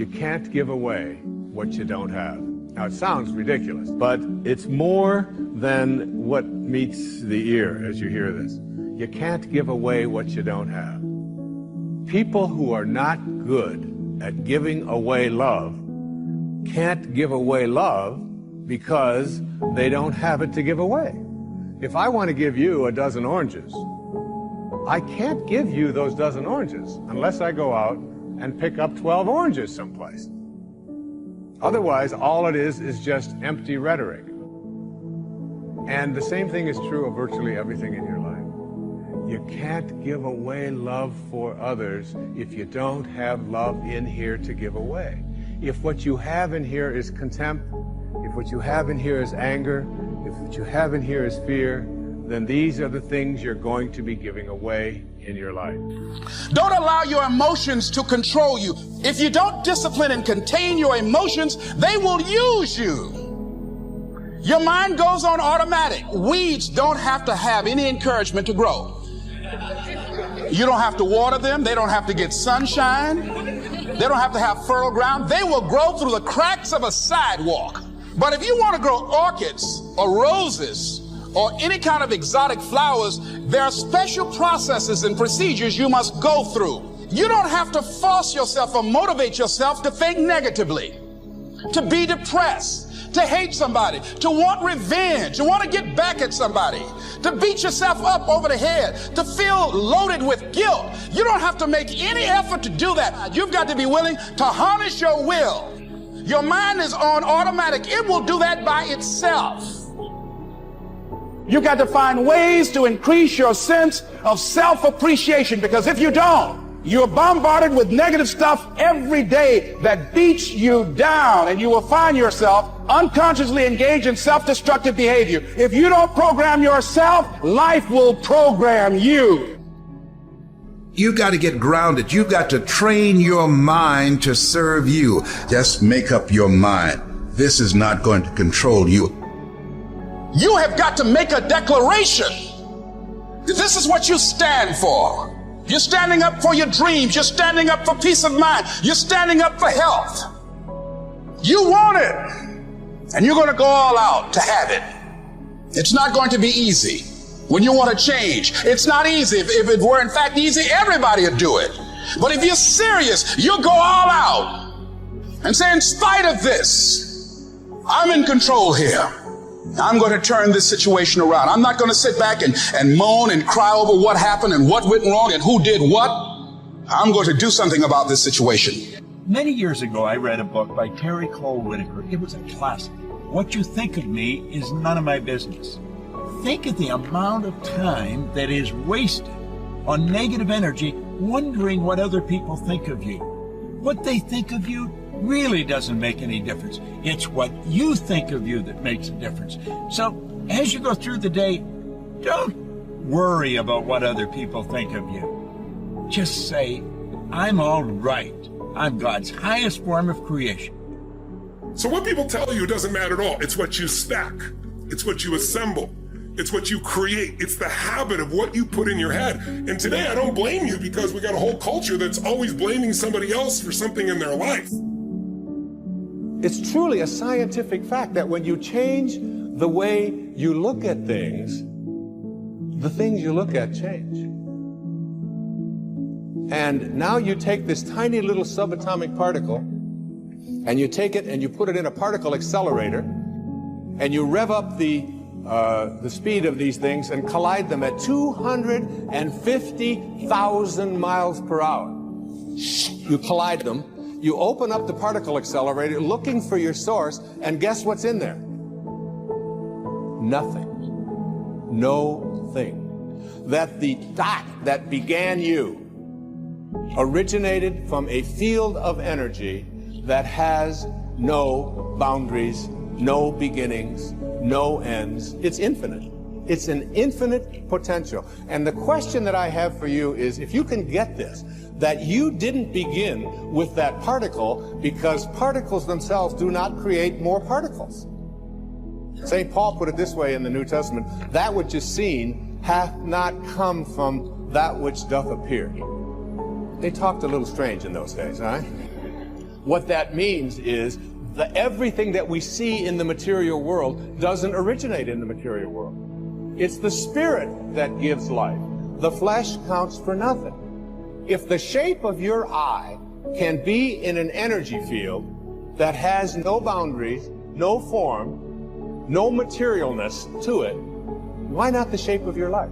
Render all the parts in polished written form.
You can't give away what you don't have. Now, it sounds ridiculous, but it's more than what meets the ear as you hear this. You can't give away what you don't have. People who are not good at giving away love can't give away love because they don't have it to give away. If I want to give you a dozen oranges, I can't give you those dozen oranges unless I go out and pick up 12 oranges someplace. Otherwise, all it is just empty rhetoric. And the same thing is true of virtually everything in your life. You can't give away love for others if you don't have love in here to give away. If what you have in here is contempt, if what you have in here is anger, if what you have in here is fear, then these are the things you're going to be giving away in your life. Don't allow your emotions to control you. If you don't discipline and contain your emotions, they will use you. Your mind goes on automatic. Weeds don't have to have any encouragement to grow. You don't have to water them. They don't have to get sunshine. They don't have to have fertile ground. They will grow through the cracks of a sidewalk. But if you want to grow orchids or roses or any kind of exotic flowers, there are special processes and procedures you must go through. You don't have to force yourself or motivate yourself to think negatively, to be depressed, to hate somebody, to want revenge, to want to get back at somebody, to beat yourself up over the head, to feel loaded with guilt. You don't have to make any effort to do that. You've got to be willing to harness your will. Your mind is on automatic. It will do that by itself. You've got to find ways to increase your sense of self-appreciation, because if you don't, you're bombarded with negative stuff every day that beats you down, and you will find yourself unconsciously engaged in self-destructive behavior. If you don't program yourself, life will program you. You've got to get grounded. You've got to train your mind to serve you. Just make up your mind. This is not going to control you. You have got to make a declaration. This is what you stand for. You're standing up for your dreams. You're standing up for peace of mind. You're standing up for health. You want it, and you're going to go all out to have it. It's not going to be easy. When you want to change, it's not easy. If it were in fact easy, everybody would do it. But if you're serious, you'll go all out and say, in spite of this, I'm in control here. I'm going to turn this situation around. I'm not going to sit back and moan and cry over what happened and what went wrong and who did what. I'm going to do something about this situation. Many years ago, I read a book by Terry Cole Whitaker. It was a classic. What you think of me is none of my business. Think of the amount of time that is wasted on negative energy, wondering what other people think of you. What they think of you really doesn't make any difference. It's what you think of you that makes a difference. So as you go through the day, don't worry about what other people think of you. Just say, I'm all right. I'm God's highest form of creation. So what people tell you doesn't matter at all. It's what you stack. It's what you assemble. It's what you create. It's the habit of what you put in your head. And today I don't blame you, because we got a whole culture that's always blaming somebody else for something in their life. It's truly a scientific fact that when you change the way you look at things, the things you look at change. And now you take this tiny little subatomic particle, and you take it and you put it in a particle accelerator, and you rev up the speed of these things and collide them at 250,000 miles per hour. You collide them. You open up the particle accelerator looking for your source, and guess what's in there? Nothing. No thing. That the dot that began you originated from a field of energy that has no boundaries, no beginnings, no ends. It's infinite. It's an infinite potential. And the question that I have for you is, if you can get this, that you didn't begin with that particle, because particles themselves do not create more particles. St. Paul put it this way in the New Testament: that which is seen hath not come from that which doth appear. They talked a little strange in those days, huh? What that means is that everything that we see in the material world doesn't originate in the material world. It's the spirit that gives life. The flesh counts for nothing. If the shape of your eye can be in an energy field that has no boundaries, no form, no materialness to it, why not the shape of your life?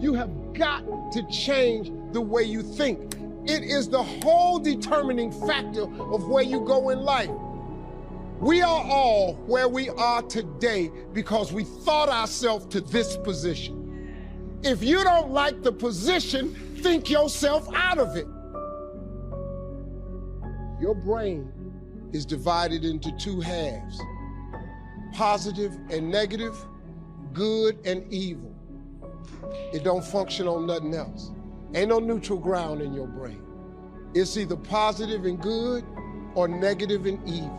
You have got to change the way you think. It is the whole determining factor of where you go in life. We are all where we are today because we thought ourselves to this position. If you don't like the position, think yourself out of it. Your brain is divided into two halves, positive and negative, good and evil. It don't function on nothing else. Ain't no neutral ground in your brain. It's either positive and good or negative and evil.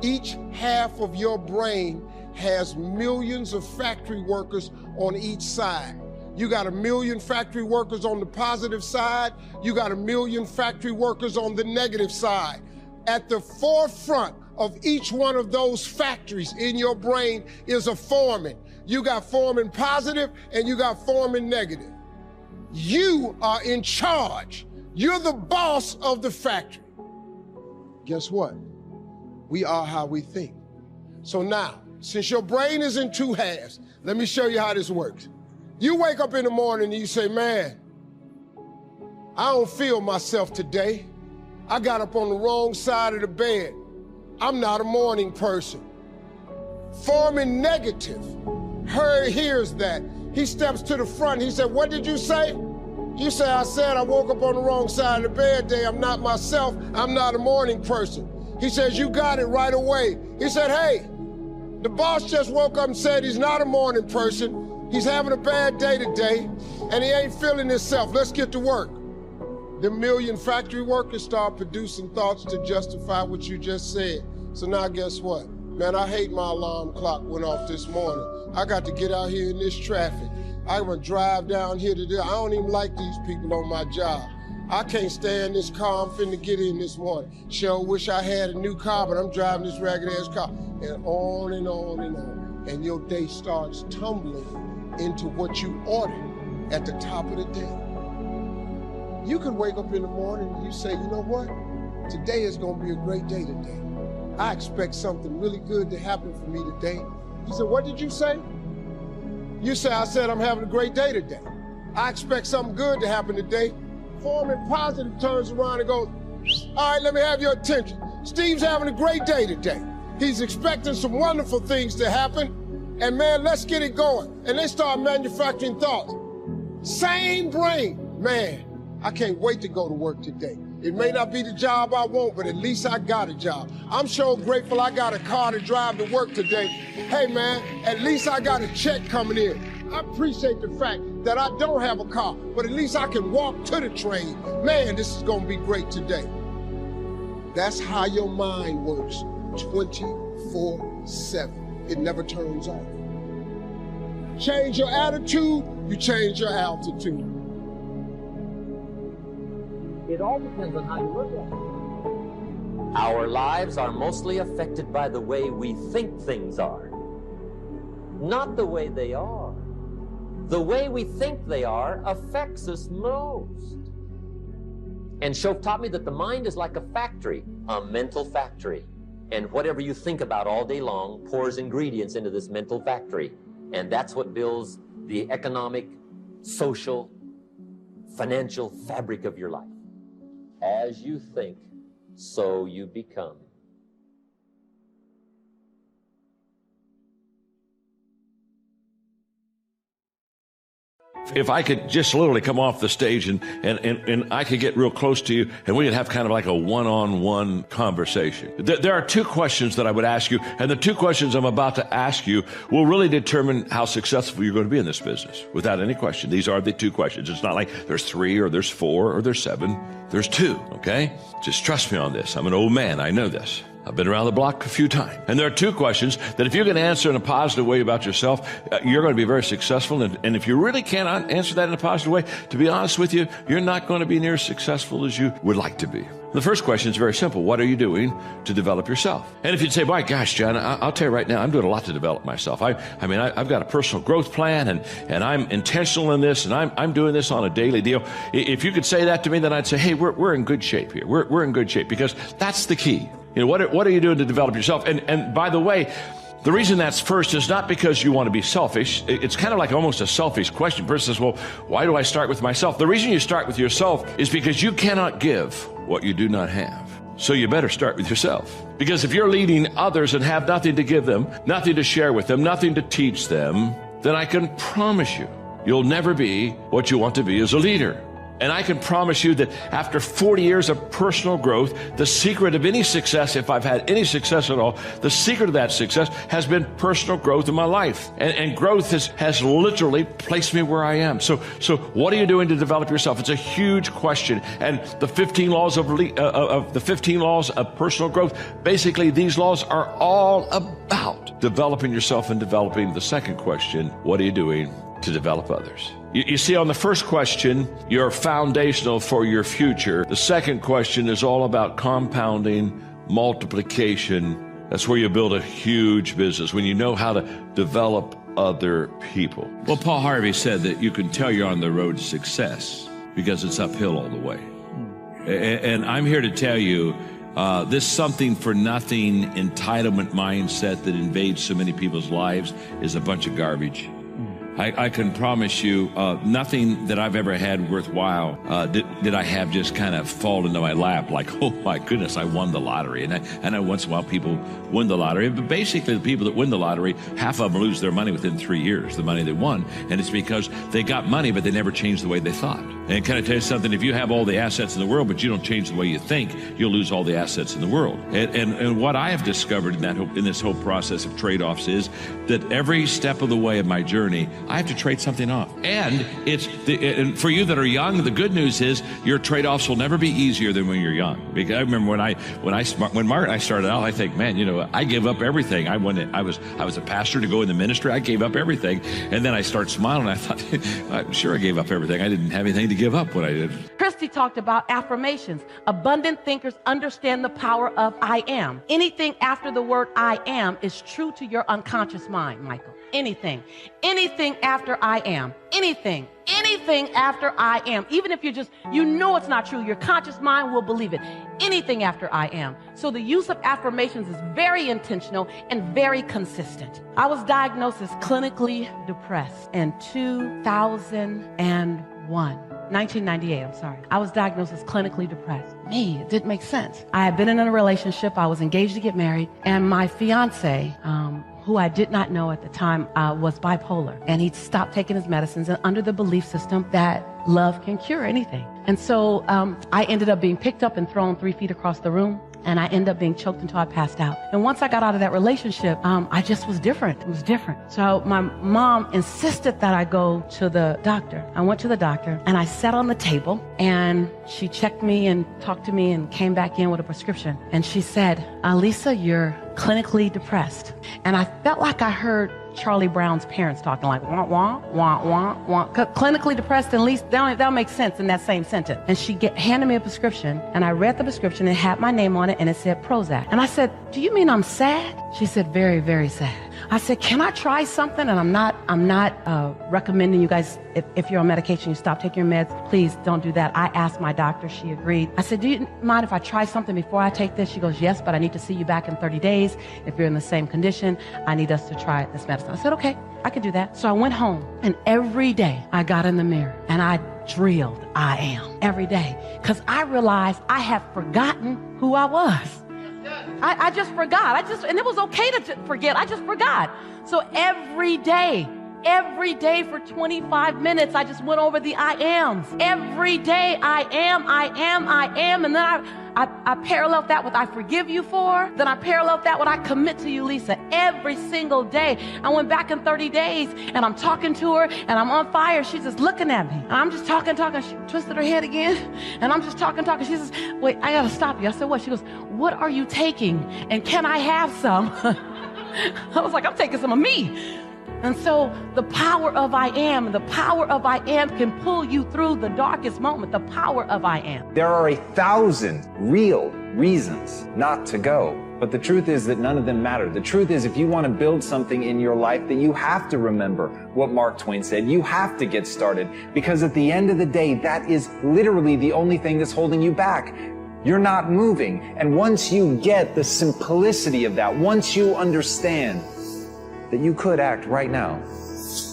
Each half of your brain has millions of factory workers on each side. You got 1 million factory workers on the positive side. You got 1 million factory workers on the negative side. At the forefront of each one of those factories in your brain is a foreman. You got foreman positive and you got foreman negative. You are in charge. You're the boss of the factory. Guess what? We are how we think. So now, since your brain is in two halves, let me show you how this works. You wake up in the morning and you say, man, I don't feel myself today. I got up on the wrong side of the bed. I'm not a morning person. Foreman negative hears that. He steps to the front. He said, what did you say? You say, I said I woke up on the wrong side of the bed today. I'm not myself. I'm not a morning person. He says, you got it right away. He said, hey, the boss just woke up and said he's not a morning person. He's having a bad day today, and he ain't feeling himself. Let's get to work. The 1 million factory workers start producing thoughts to justify what you just said. So now guess what? Man, I hate my alarm clock went off this morning. I got to get out here in this traffic. I'm gonna drive down here today. I don't even like these people on my job. I can't stand this car I'm finna get in this morning. Sure wish I had a new car, but I'm driving this ragged ass car. And on and on and on. And your day starts tumbling into what you ordered at the top of the day. You can wake up in the morning and you say, you know what? Today is gonna be a great day today. I expect something really good to happen for me today. You said, what did you say? You say, I said I'm having a great day today. I expect something good to happen today. Foreman positive turns around and goes, all right, let me have your attention. Steve's having a great day today. He's expecting some wonderful things to happen. And man, let's get it going. And they start manufacturing thoughts. Same brain. Man, I can't wait to go to work today. It may not be the job I want, but at least I got a job. I'm sure grateful I got a car to drive to work today. Hey man, at least I got a check coming in. I appreciate the fact that I don't have a car, but at least I can walk to the train. Man, this is gonna be great today. That's how your mind works 24/7. It never turns off. Change your attitude, you change your altitude. It all depends on how you look at it. Our lives are mostly affected by the way we think things are, not the way they are. The way we think they are affects us most. And Shoaff taught me that the mind is like a factory, a mental factory. And whatever you think about all day long pours ingredients into this mental factory. And that's what builds the economic, social, financial fabric of your life. As you think, so you become. If I could just literally come off the stage and I could get real close to you and we could have kind of like a one-on-one conversation. There are two questions that I would ask you, and the two questions I'm about to ask you will really determine how successful you're going to be in this business. Without any question, these are the two questions. It's not like there's 3 or there's 4 or there's 7. There's 2, okay? Just trust me on this. I'm an old man. I know this. I've been around the block a few times. And there are two questions that if you can answer in a positive way about yourself, you're going to be very successful. And if you really can't answer that in a positive way, to be honest with you, you're not going to be near as successful as you would like to be. The first question is very simple. What are you doing to develop yourself? And if you'd say, my gosh, John, I'll tell you right now, I'm doing a lot to develop myself. I've got a personal growth plan and I'm intentional in this and I'm doing this on a daily deal. If you could say that to me, then I'd say, hey, we're in good shape here. We're in good shape, because that's the key. You know, what are you doing to develop yourself? And by the way, the reason that's first is not because you want to be selfish. It's kind of like almost a selfish question. The person says, well, why do I start with myself? The reason you start with yourself is because you cannot give what you do not have. So you better start with yourself. Because if you're leading others and have nothing to give them, nothing to share with them, nothing to teach them, then I can promise you, you'll never be what you want to be as a leader. And I can promise you that after 40 years of personal growth, the secret of any success, if I've had any success at all, the secret of that success has been personal growth in my life. And growth has literally placed me where I am. So what are you doing to develop yourself? It's a huge question. And the 15 laws the 15 laws of personal growth, basically these laws are all about developing yourself and developing the second question, what are you doing to develop others? You see, on the first question, you're foundational for your future. The second question is all about compounding, multiplication. That's where you build a huge business, when you know how to develop other people. Well, Paul Harvey said that you can tell you're on the road to success because it's uphill all the way. And I'm here to tell you, this something for nothing entitlement mindset that invades so many people's lives is a bunch of garbage. I can promise you, nothing that I've ever had worthwhile did I have just kind of fall into my lap like, oh my goodness, I won the lottery. And I know once in a while people win the lottery, but basically the people that win the lottery, half of them lose their money within 3 years, the money they won. And it's because they got money, but they never changed the way they thought. And can I tell you something? If you have all the assets in the world, but you don't change the way you think, you'll lose all the assets in the world. And what I have discovered in this whole process of trade-offs is that every step of the way of my journey, I have to trade something off. And and for you that are young, the good news is your trade-offs will never be easier than when you're young. Because I remember when Mark and I started out, I think, man, you know, I gave up everything. I was a pastor to go in the ministry. I gave up everything. And then I started smiling. I thought, I'm sure I gave up everything. I didn't have anything to give up when I did. Christy talked about affirmations. Abundant thinkers understand the power of I am. Anything after the word I am is true to your unconscious mind, Michael. Anything after I am, anything after I am, even if you know it's not true, your conscious mind will believe it. Anything after I am. So the use of affirmations is very intentional and very consistent. I was diagnosed as clinically depressed in 1998, I'm sorry. I was diagnosed as clinically depressed. It didn't make sense. I had been in a relationship. I was engaged to get married, and my fiance, who I did not know at the time, was bipolar. And he'd stopped taking his medicines and under the belief system that love can cure anything. And so I ended up being picked up and thrown 3 feet across the room. And I ended up being choked until I passed out. And once I got out of that relationship, I just was different. It was different. So my mom insisted that I go to the doctor. I went to the doctor and I sat on the table and she checked me and talked to me and came back in with a prescription. And she said, Lisa, you're clinically depressed. And I felt like I heard Charlie Brown's parents talking like, wah, wah, wah, wah, wah. Clinically depressed, at least that'll make sense in that same sentence. And she handed me a prescription, and I read the prescription. It had my name on it, and it said Prozac. And I said, do you mean I'm sad? She said, very, very sad. I said, can I try something? And I'm not recommending you guys, if you're on medication, you stop taking your meds. Please don't do that. I asked my doctor. She agreed. I said, do you mind if I try something before I take this? She goes, yes, but I need to see you back in 30 days. If you're in the same condition, I need us to try this medicine. I said, okay, I can do that. So I went home, and every day I got in the mirror and I drilled I am every day, because I realized I had forgotten who I was. I just forgot. And it was okay to forget. I just forgot. So every day Every day for 25 minutes, I just went over the I ams. Every day, I am. And then I paralleled that with I forgive you for. Then I paralleled that with I commit to you, Lisa. Every single day. I went back in 30 days and I'm talking to her and I'm on fire. She's just looking at me. And I'm just talking. She twisted her head again. And I'm just talking. She says, wait, I gotta stop you. I said, what? She goes, what are you taking? And can I have some? I was like, I'm taking some of me. And so the power of I am can pull you through the darkest moment. The power of I am. There are 1,000 real reasons not to go. But the truth is that none of them matter. The truth is, if you want to build something in your life, then you have to remember what Mark Twain said. You have to get started, because at the end of the day, that is literally the only thing that's holding you back. You're not moving. And once you get the simplicity of that, once you understand that you could act right now,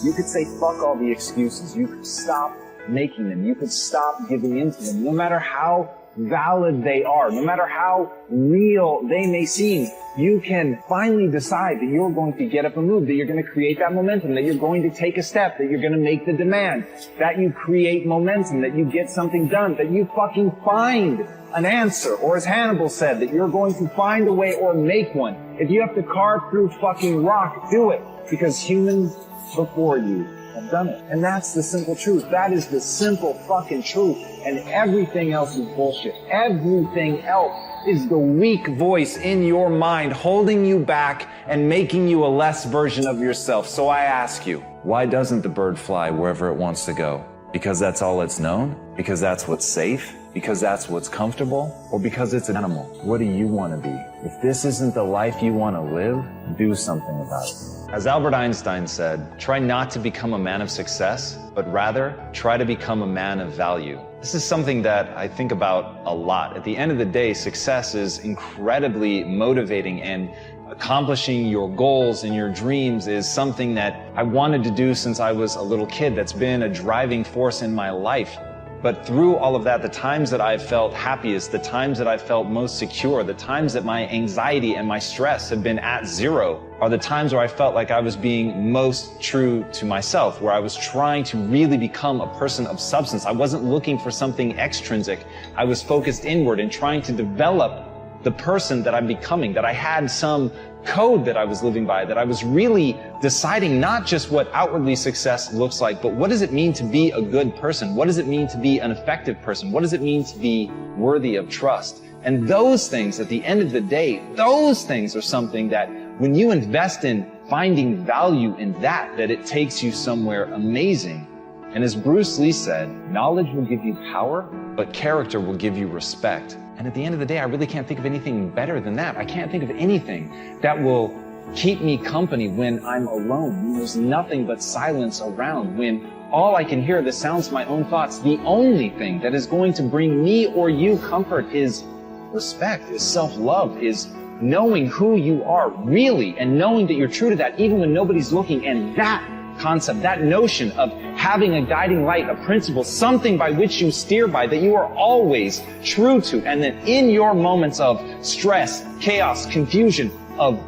you could say fuck all the excuses. You could stop making them. You could stop giving into them. No matter how valid they are, no matter how real they may seem, you can finally decide that you're going to get up and move, that you're going to create that momentum, that you're going to take a step, that you're going to make the demand, that you create momentum, that you get something done, that you fucking find an answer, or as Hannibal said, that you're going to find a way or make one. If you have to carve through fucking rock, do it, because humans before you have done it. And that's the simple truth. That is the simple fucking truth. And everything else is bullshit. Everything else is the weak voice in your mind holding you back and making you a less version of yourself. So I ask you, why doesn't the bird fly wherever it wants to go? Because that's all it's known? Because that's what's safe? Because that's what's comfortable? Or because it's an animal? What do you want to be? If this isn't the life you want to live, do something about it. As Albert Einstein said, try not to become a man of success, but rather try to become a man of value. This is something that I think about a lot. At the end of the day, success is incredibly motivating, and accomplishing your goals and your dreams is something that I wanted to do since I was a little kid. That's been a driving force in my life. But through all of that, the times that I've felt happiest, the times that I've felt most secure, the times that my anxiety and my stress have been at zero are the times where I felt like I was being most true to myself, where I was trying to really become a person of substance. I wasn't looking for something extrinsic. I was focused inward and trying to develop the person that I'm becoming, that I had some code that I was living by, that I was really deciding not just what outwardly success looks like, but what does it mean to be a good person? What does it mean to be an effective person? What does it mean to be worthy of trust? And those things, at the end of the day, those things are something that when you invest in finding value in that it takes you somewhere amazing. And as Bruce Lee said, knowledge will give you power, but character will give you respect. And at the end of the day, I really can't think of anything better than that. I can't think of anything that will keep me company when I'm alone, when there's nothing but silence around, when all I can hear are the sounds of my own thoughts. The only thing that is going to bring me or you comfort is respect, is self-love, is knowing who you are really and knowing that you're true to that even when nobody's looking. And that concept, that notion of having a guiding light, a principle, something by which you steer by, that you are always true to, and that in your moments of stress, chaos, confusion, of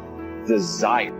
desire,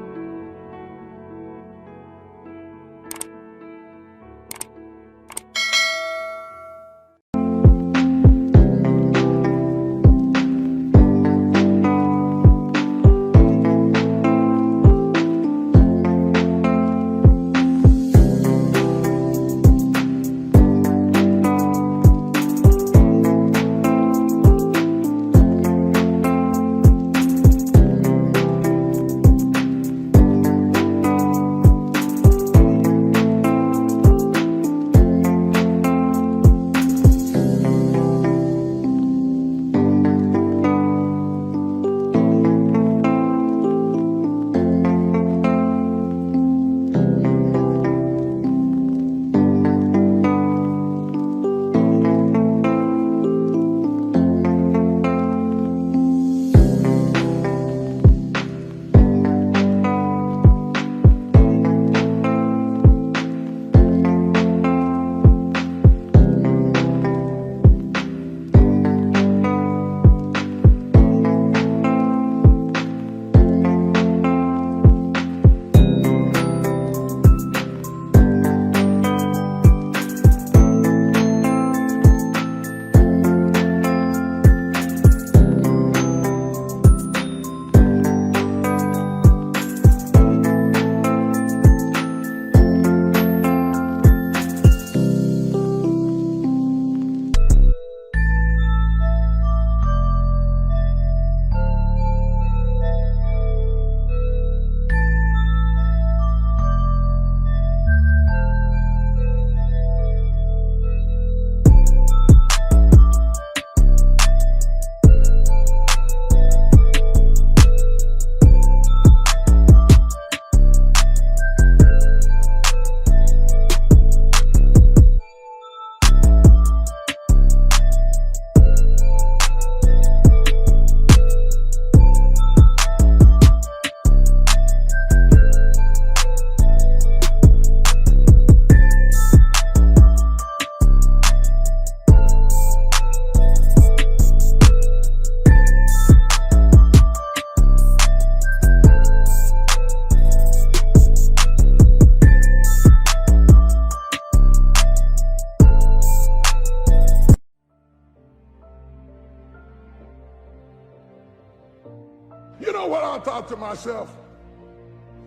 I thought to myself,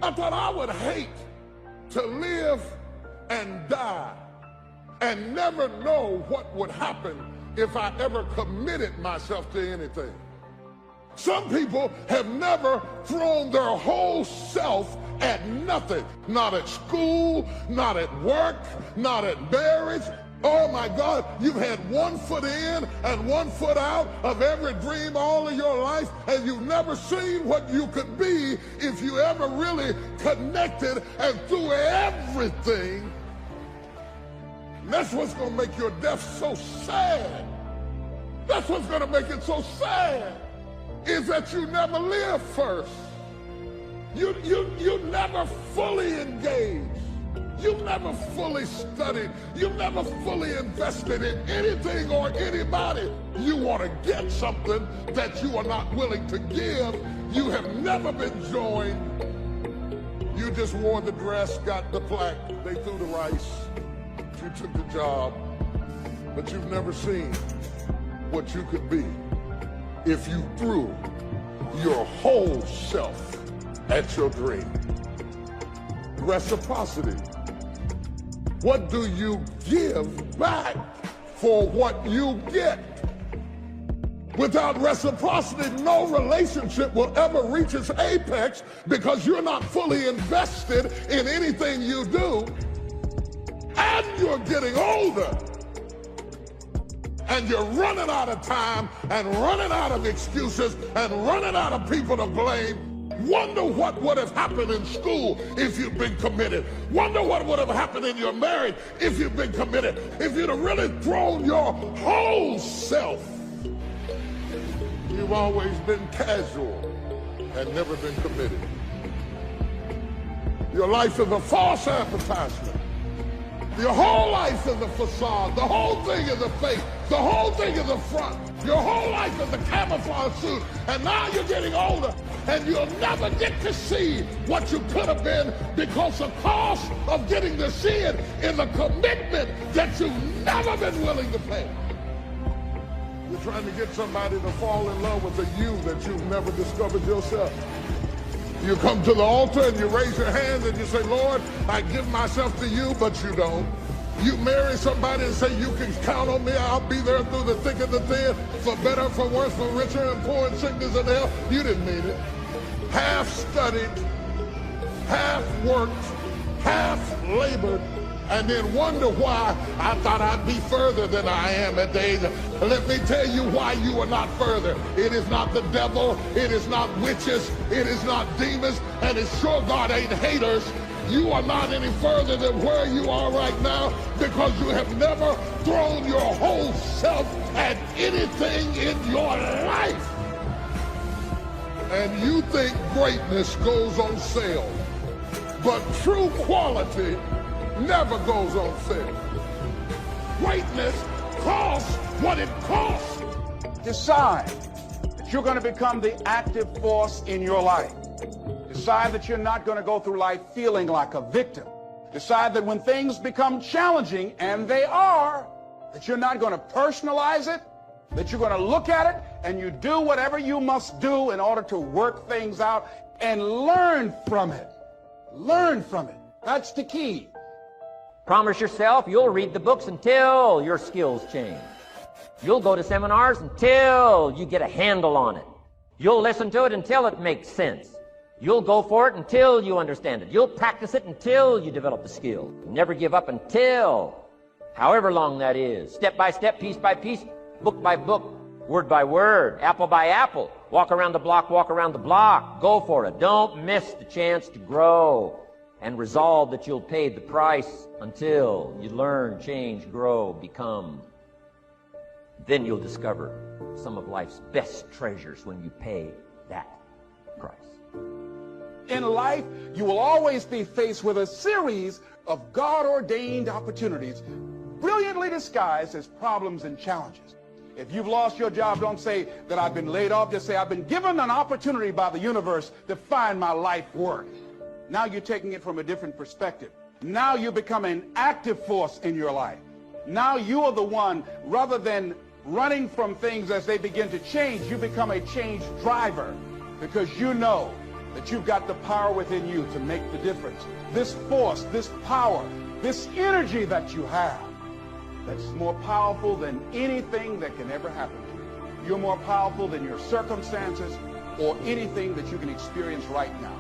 I thought I would hate to live and die and never know what would happen if I ever committed myself to anything. Some people have never thrown their whole self at nothing. Not at school, not at work, not at marriage. Oh my God, you've had 1 foot in and 1 foot out of every dream all of your life, and you've never seen what you could be if you ever really connected and threw everything. And that's what's going to make your death so sad. That's what's going to make it so sad, is that you never lived first. You never fully engaged. You never fully studied. You never fully invested in anything or anybody. You want to get something that you are not willing to give. You have never been joined. You just wore the dress, got the plaque, they threw the rice, you took the job, but you've never seen what you could be if you threw your whole self at your dream. Reciprocity. What do you give back for what you get? Without reciprocity, no relationship will ever reach its apex, because you're not fully invested in anything you do, and you're getting older, and you're running out of time and running out of excuses and running out of people to blame. Wonder what would have happened in school if you'd been committed. Wonder what would have happened in your marriage if you'd been committed. If you'd have really thrown your whole self. You've always been casual and never been committed. Your life is a false advertisement. Your whole life is a facade. The whole thing is a fake. The whole thing is a front. Your whole life is a camouflage suit. And now you're getting older, and you'll never get to see what you could have been, because the cost of getting to see it is a commitment that you've never been willing to pay. You're trying to get somebody to fall in love with a you that you've never discovered yourself. You come to the altar and you raise your hand and you say, Lord, I give myself to you, but you don't. You marry somebody and say, you can count on me, I'll be there through the thick and the thin, for better, for worse, for richer and poor, in sickness and health. You didn't mean it. Half studied, half worked, half labored, and then wonder why I thought I'd be further than I am at the age. Let me tell you why you are not further. It is not the devil, it is not witches, it is not demons, and it's sure God ain't haters. You are not any further than where you are right now, because you have never thrown your whole self at anything in your life. And you think greatness goes on sale, but true quality never goes on sale. Greatness costs what it costs. Decide that you're going to become the active force in your life. Decide that you're not going to go through life feeling like a victim. Decide that when things become challenging, and they are, that you're not going to personalize it, that you're going to look at it, and you do whatever you must do in order to work things out and learn from it. Learn from it. That's the key. Promise yourself you'll read the books until your skills change. You'll go to seminars until you get a handle on it. You'll listen to it until it makes sense. You'll go for it until you understand it. You'll practice it until you develop the skill. Never give up until, however long that is, step by step, piece by piece, book by book, word by word, apple by apple. Walk around the block, walk around the block. Go for it. Don't miss the chance to grow. And resolve that you'll pay the price until you learn, change, grow, become. Then you'll discover some of life's best treasures when you pay that price. In life, you will always be faced with a series of God-ordained opportunities, brilliantly disguised as problems and challenges. If you've lost your job, don't say that I've been laid off. Just say I've been given an opportunity by the universe to find my life work. Now you're taking it from a different perspective. Now you become an active force in your life. Now you are the one, rather than running from things as they begin to change, you become a change driver. because you know that you've got the power within you to make the difference. This force, this power, this energy that you have, that's more powerful than anything that can ever happen to you. You're more powerful than your circumstances or anything that you can experience right now.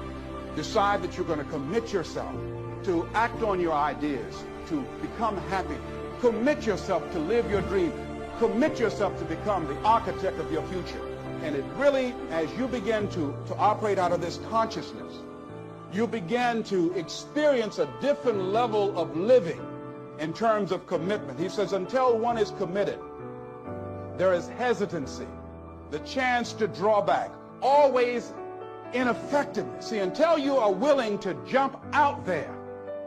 Decide that you're going to commit yourself to act on your ideas, to become happy. Commit yourself to live your dream. Commit yourself to become the architect of your future. And it really, as you begin to operate out of this consciousness, you begin to experience a different level of living in terms of commitment. He says, until one is committed, there is hesitancy, the chance to draw back, always ineffectiveness. See, until you are willing to jump out there.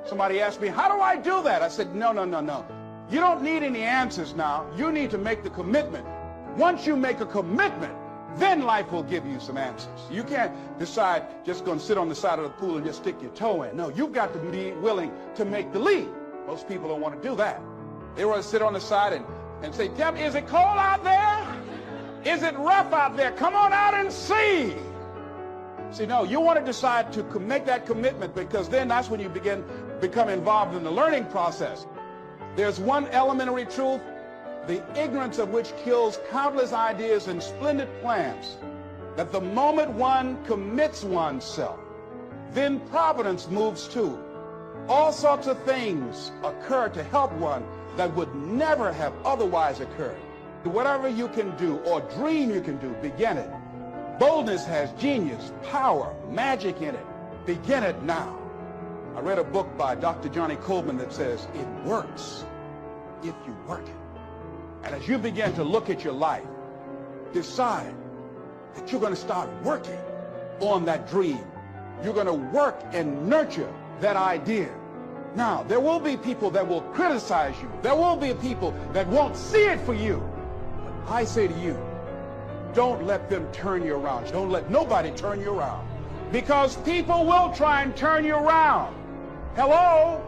Somebody asked me, how do I do that? I said, no. You don't need any answers now. You need to make the commitment. Once you make a commitment, then life will give you some answers. You can't decide just going to sit on the side of the pool and just stick your toe in. No, you've got to be willing to make the leap. Most people don't want to do that. They want to sit on the side and say, tell me, is it cold out there? Is it rough out there? Come on out and see. See, no, you want to decide to make that commitment, because then that's when you become involved in the learning process. There's one elementary truth, the ignorance of which kills countless ideas and splendid plans, that the moment one commits oneself, then providence moves too. All sorts of things occur to help one that would never have otherwise occurred. Whatever you can do or dream you can do, begin it. Boldness has genius, power, magic in it. Begin it now. I read a book by Dr. Johnny Coleman that says, it works if you work it. And as you begin to look at your life, decide that you're going to start working on that dream. You're going to work and nurture that idea. Now, there will be people that will criticize you. There will be people that won't see it for you. But I say to you, don't let them turn you around. Don't let nobody turn you around. Because people will try and turn you around. Hello?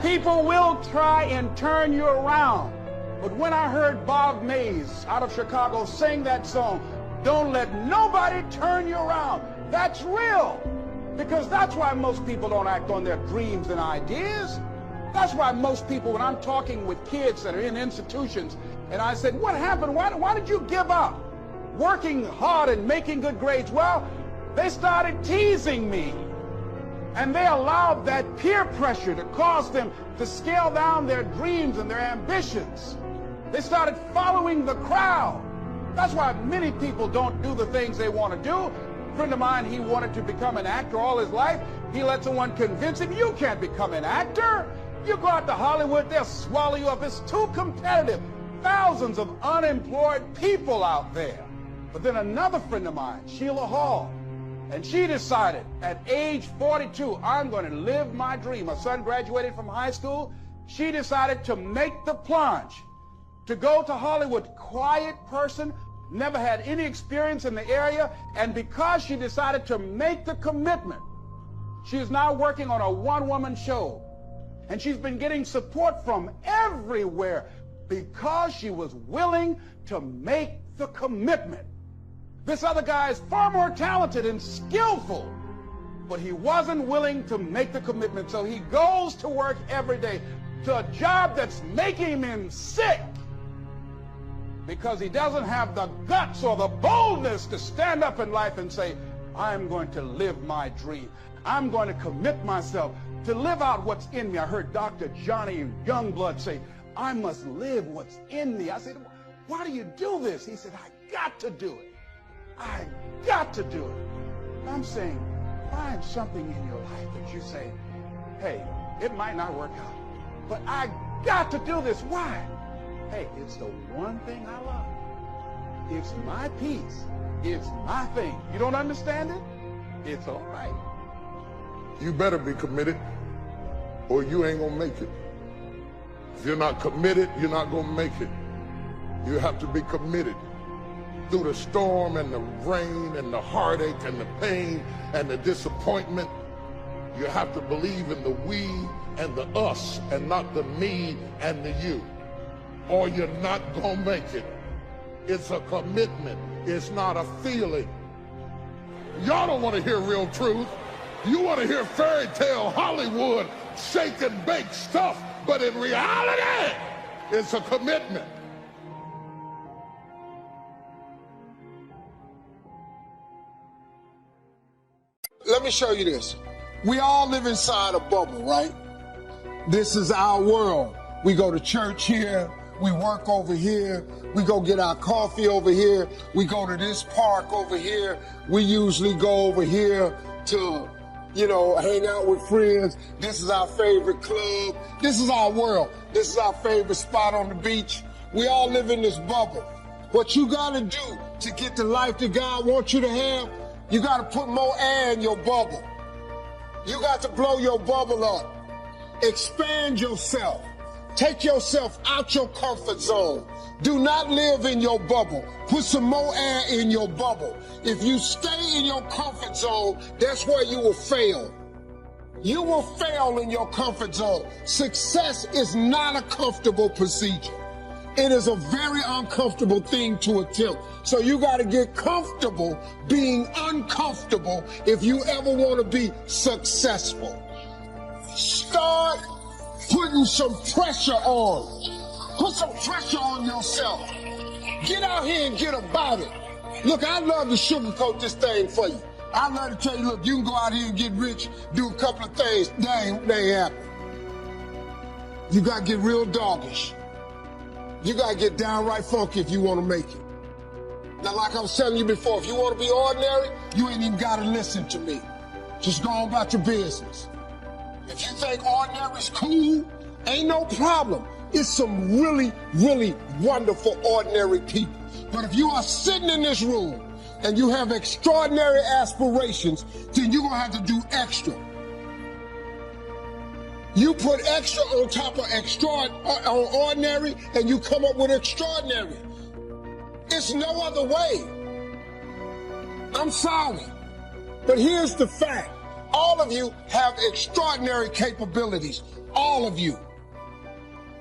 People will try and turn you around. But when I heard Bob Mays out of Chicago sing that song, don't let nobody turn you around, that's real. Because that's why most people don't act on their dreams and ideas. That's why most people, when I'm talking with kids that are in institutions, and I said, what happened? Why did you give up working hard and making good grades? Well, they started teasing me. And they allowed that peer pressure to cause them to scale down their dreams and their ambitions. They started following the crowd. That's why many people don't do the things they want to do. A friend of mine, he wanted to become an actor all his life. He let someone convince him, you can't become an actor. You go out to Hollywood, they'll swallow you up. It's too competitive. Thousands of unemployed people out there. But then another friend of mine, Sheila Hall, and she decided at age 42, I'm going to live my dream. Her son graduated from high school. She decided to make the plunge, to go to Hollywood. Quiet person, never had any experience in the area. And because she decided to make the commitment, she is now working on a one-woman show. And she's been getting support from everywhere because she was willing to make the commitment. This other guy is far more talented and skillful, but he wasn't willing to make the commitment. So he goes to work every day to a job that's making him sick because he doesn't have the guts or the boldness to stand up in life and say, I'm going to live my dream. I'm going to commit myself to live out what's in me. I heard Dr. Johnny Youngblood say, I must live what's in me. I said, why do you do this? He said, I got to do it. I got to do it. I'm saying, find something in your life that you say, hey, it might not work out, but I got to do this. Why? Hey, it's the one thing I love. It's my piece. It's my thing. You don't understand it? It's all right. You better be committed or you ain't gonna make it. If you're not committed, you're not gonna make it. You have to be committed. Through the storm and the rain and the heartache and the pain and the disappointment, you have to believe in the we and the us and not the me and the you, or you're not gonna make it. It's a commitment. It's not a feeling. Y'all don't want to hear real truth. You want to hear fairy tale Hollywood shake and bake stuff, but in reality, it's a commitment. Let me show you this. We all live inside a bubble, right? This is our world. We go to church here. We work over here. We go get our coffee over here. We go to this park over here. We usually go over here to, hang out with friends. This is our favorite club. This is our world. This is our favorite spot on the beach. We all live in this bubble. What you gotta do to get the life that God wants you to have, you gotta put more air in your bubble. You got to blow your bubble up. Expand yourself. Take yourself out your comfort zone. Do not live in your bubble. Put some more air in your bubble. If you stay in your comfort zone, that's where you will fail. You will fail in your comfort zone. Success is not a comfortable procedure. It is a very uncomfortable thing to attempt. So you got to get comfortable being uncomfortable if you ever want to be successful. Start putting some pressure on. Put some pressure on yourself. Get out here and get about it. Look, I love to sugarcoat this thing for you. I love to tell you, look, you can go out here and get rich, do a couple of things. They ain't happen. You got to get real doggish. You got to get downright funky if you want to make it. Now, like I was telling you before, if you want to be ordinary, you ain't even got to listen to me. Just go on about your business. If you think ordinary is cool, ain't no problem. It's some really, really wonderful ordinary people. But if you are sitting in this room and you have extraordinary aspirations, then you're going to have to do extra. You put extra on top of ordinary, and you come up with extraordinary. It's no other way. I'm sorry. But here's the fact. All of you have extraordinary capabilities. All of you.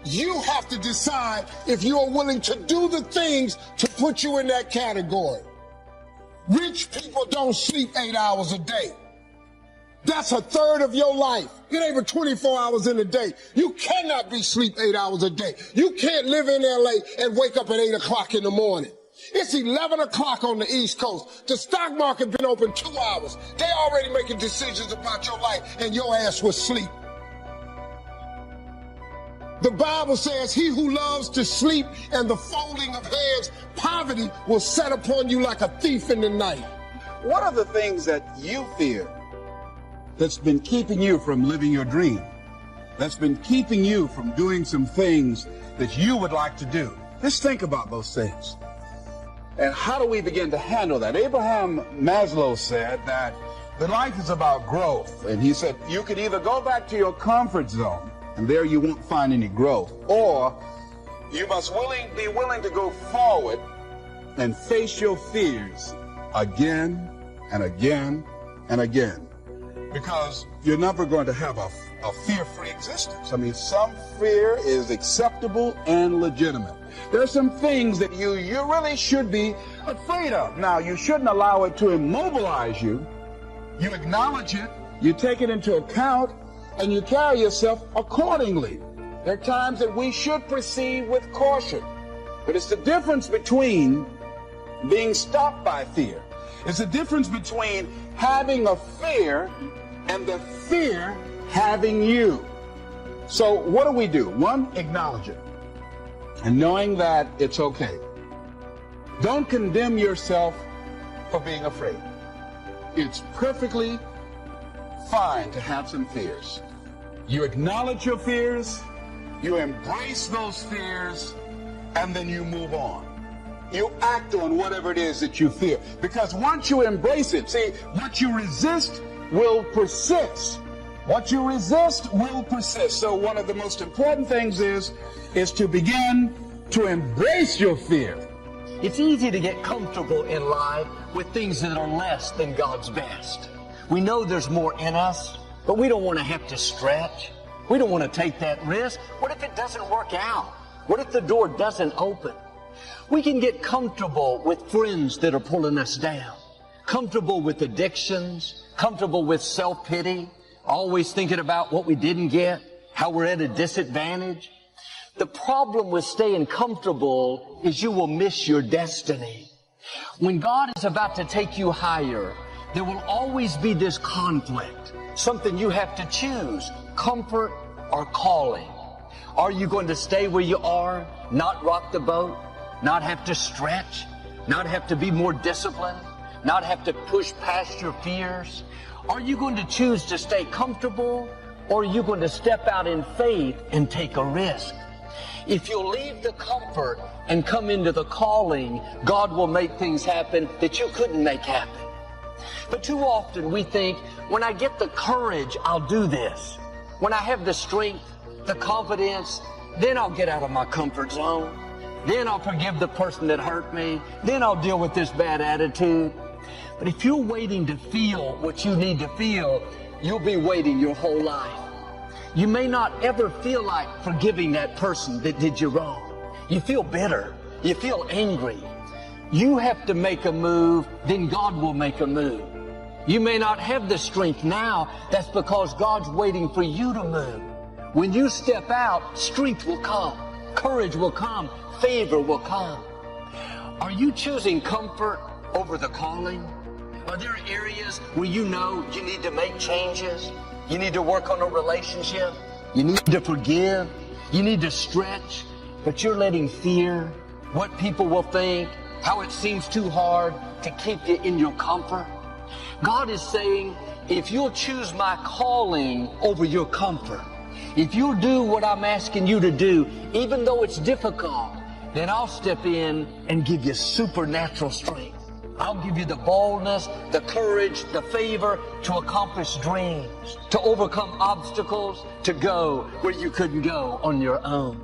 You have to decide if you are willing to do the things to put you in that category. Rich people don't sleep 8 hours a day. That's a third of your life. It ain't but 24 hours in a day. You cannot be asleep 8 hours a day. You can't live in LA and wake up at 8 o'clock in the morning. It's 11 o'clock on the East Coast. The stock market been open 2 hours. They already making decisions about your life and your ass was asleep. The Bible says, he who loves to sleep and the folding of hands, poverty will set upon you like a thief in the night. What are the things that you fear that's been keeping you from living your dream? That's been keeping you from doing some things that you would like to do? Just think about those things. And how do we begin to handle that? Abraham Maslow said that the life is about growth. And he said, you can either go back to your comfort zone, and there you won't find any growth, or you must be willing to go forward and face your fears again and again and again. Because you're never going to have a fear-free existence. I mean, some fear is acceptable and legitimate. There are some things that you really should be afraid of. Now, you shouldn't allow it to immobilize you. You acknowledge it, you take it into account, and you carry yourself accordingly. There are times that we should proceed with caution. But it's the difference between being stopped by fear. It's the difference between having a fear and the fear having you. So what do? One, acknowledge it. And knowing that it's okay. Don't condemn yourself for being afraid. It's perfectly fine to have some fears. You acknowledge your fears, you embrace those fears, and then you move on. You act on whatever it is that you fear. Because once you embrace it, see, what you resist will persist. What you resist will persist. So one of the most important things is to begin to embrace your fear. It's easy to get comfortable in life with things that are less than God's best. We know there's more in us, but we don't want to have to stretch. We don't want to take that risk. What if it doesn't work out? What if the door doesn't open? We can get comfortable with friends that are pulling us down. comfortable with addictions, comfortable with self-pity, always thinking about what we didn't get, how we're at a disadvantage. The problem with staying comfortable is you will miss your destiny. When God is about to take you higher, there will always be this conflict, something you have to choose, comfort or calling. Are you going to stay where you are, not rock the boat, not have to stretch, not have to be more disciplined, not have to push past your fears? Are you going to choose to stay comfortable, or are you going to step out in faith and take a risk? If you'll leave the comfort and come into the calling, God will make things happen that you couldn't make happen. But too often we think, when I get the courage, I'll do this. When I have the strength, the confidence, then I'll get out of my comfort zone. Then I'll forgive the person that hurt me. Then I'll deal with this bad attitude. But if you're waiting to feel what you need to feel, you'll be waiting your whole life. You may not ever feel like forgiving that person that did you wrong. You feel bitter. You feel angry. You have to make a move, then God will make a move. You may not have the strength now. That's because God's waiting for you to move. When you step out, strength will come. Courage will come. Favor will come. Are you choosing comfort over the calling? Are there areas where you know you need to make changes? You need to work on a relationship. You need to forgive. You need to stretch. But you're letting fear, what people will think, how it seems too hard to keep you in your comfort. God is saying, if you'll choose my calling over your comfort, if you'll do what I'm asking you to do, even though it's difficult, then I'll step in and give you supernatural strength. I'll give you the boldness, the courage, the favor to accomplish dreams, to overcome obstacles, to go where you couldn't go on your own.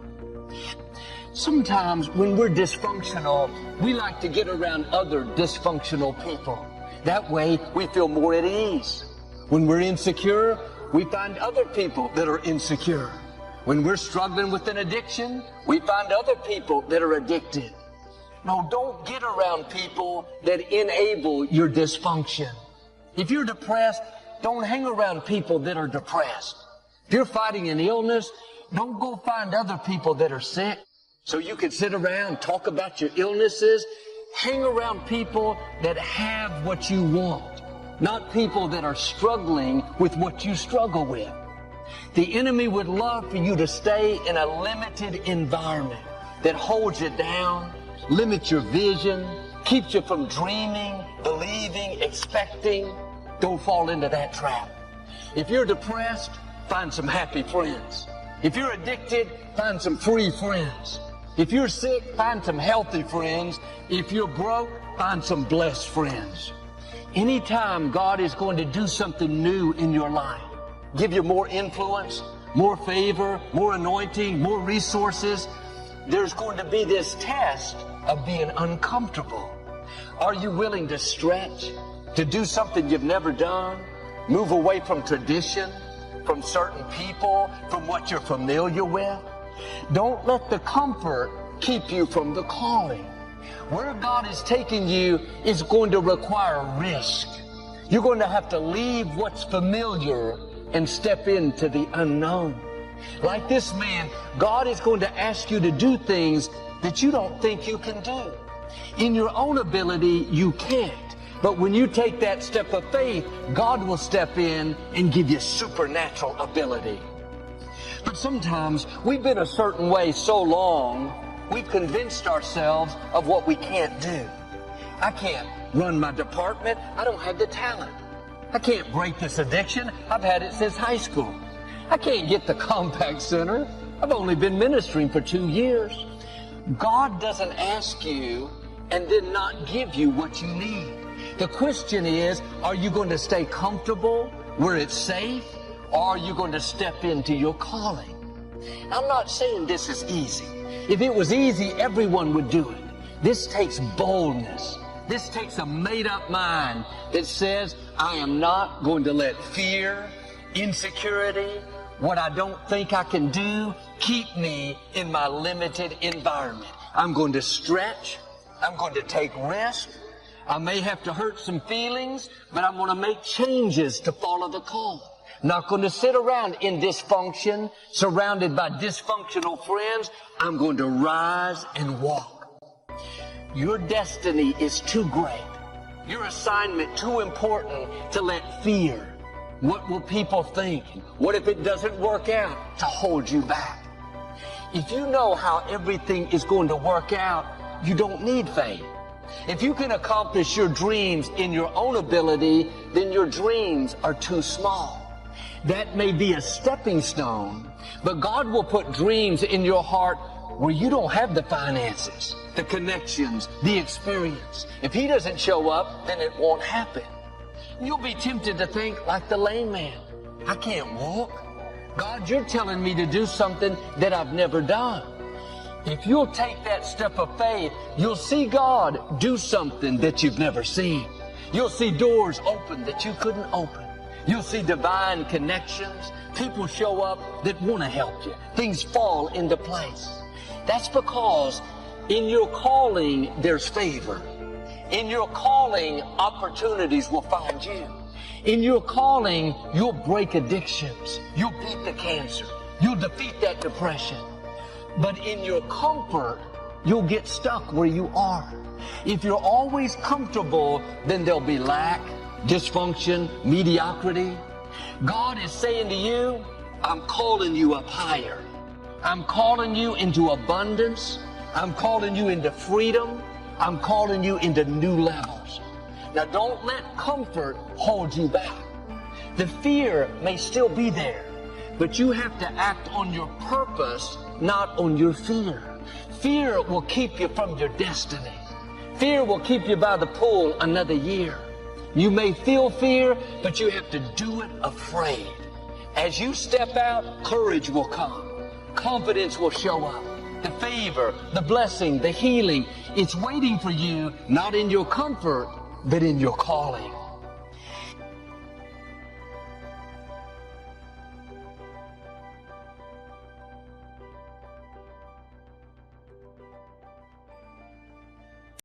Sometimes when we're dysfunctional, we like to get around other dysfunctional people. That way we feel more at ease. When we're insecure, we find other people that are insecure. When we're struggling with an addiction, we find other people that are addicted. No, don't get around people that enable your dysfunction. If you're depressed, don't hang around people that are depressed. If you're fighting an illness, don't go find other people that are sick so you can sit around, talk about your illnesses. Hang around people that have what you want, not people that are struggling with what you struggle with. The enemy would love for you to stay in a limited environment that holds you down, limits your vision, keeps you from dreaming, believing, expecting. Don't fall into that trap. If you're depressed, find some happy friends. If you're addicted, find some free friends. If you're sick, find some healthy friends. If you're broke, find some blessed friends. Anytime God is going to do something new in your life, give you more influence, more favor, more anointing, more resources, there's going to be this test of being uncomfortable. Are you willing to stretch, to do something you've never done, move away from tradition, from certain people, from what you're familiar with? Don't let the comfort keep you from the calling. Where God is taking you is going to require risk. You're going to have to leave what's familiar and step into the unknown. Like this man, God is going to ask you to do things that you don't think you can do. In your own ability, you can't. But when you take that step of faith, God will step in and give you supernatural ability. But sometimes we've been a certain way so long, we've convinced ourselves of what we can't do. I can't run my department. I don't have the talent. I can't break this addiction. I've had it since high school. I can't get the Compact Center. I've only been ministering for 2 years. God doesn't ask you and then not give you what you need. The question is, are you going to stay comfortable where it's safe, or are you going to step into your calling? I'm not saying this is easy. If it was easy, everyone would do it. This takes boldness. This takes a made-up mind that says, I am not going to let fear, insecurity, what I don't think I can do, keep me in my limited environment. I'm going to stretch. I'm going to take risk. I may have to hurt some feelings, but I'm going to make changes to follow the call. Not going to sit around in dysfunction, surrounded by dysfunctional friends. I'm going to rise and walk. Your destiny is too great. Your assignment too important to let fear, what will people think, what if it doesn't work out, to hold you back. If you know how everything is going to work out, you don't need faith. If you can accomplish your dreams in your own ability, then your dreams are too small. That may be a stepping stone, but God will put dreams in your heart where you don't have the finances, the connections, the experience. If He doesn't show up, then it won't happen. You'll be tempted to think like the lame man. I can't walk. God, you're telling me to do something that I've never done. If you'll take that step of faith, you'll see God do something that you've never seen. You'll see doors open that you couldn't open. You'll see divine connections. People show up that want to help you. Things fall into place. That's because in your calling, there's favor. In your calling, opportunities will find you. In your calling, you'll break addictions. You'll beat the cancer. You'll defeat that depression. But in your comfort, you'll get stuck where you are. If you're always comfortable, then there'll be lack, dysfunction, mediocrity. God is saying to you, I'm calling you up higher. I'm calling you into abundance. I'm calling you into freedom. I'm calling you into new levels. Now don't let comfort hold you back. The fear may still be there, but you have to act on your purpose, not on your fear. Fear will keep you from your destiny. Fear will keep you by the pool another year. You may feel fear, but you have to do it afraid. As you step out, courage will come. Confidence will show up. The favor, the blessing, the healing, it's waiting for you, not in your comfort, but in your calling.